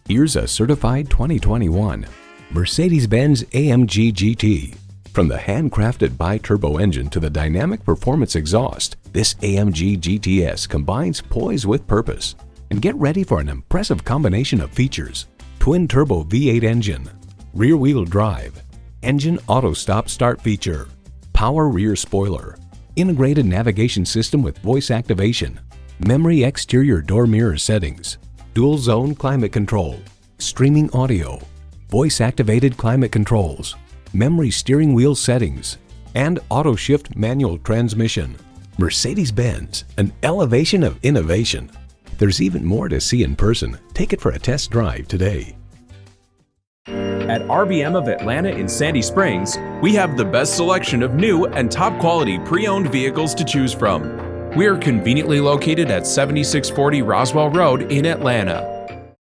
Here's a certified 2021 Mercedes-Benz AMG GT. From the handcrafted bi-turbo engine to the dynamic performance exhaust, this AMG GTS combines poise with purpose. And get ready for an impressive combination of features: twin-turbo V8 engine, rear-wheel drive, engine auto stop-start feature, power rear spoiler, integrated navigation system with voice activation, memory exterior door mirror settings, dual zone climate control, streaming audio, voice-activated climate controls, memory steering wheel settings, and auto-shift manual transmission. Mercedes-Benz, an elevation of innovation. There's even more to see in person. Take it for a test drive today. At RBM of Atlanta in Sandy Springs, we have the best selection of new and top-quality pre-owned vehicles to choose from. We are conveniently located at 7640 Roswell Road in Atlanta.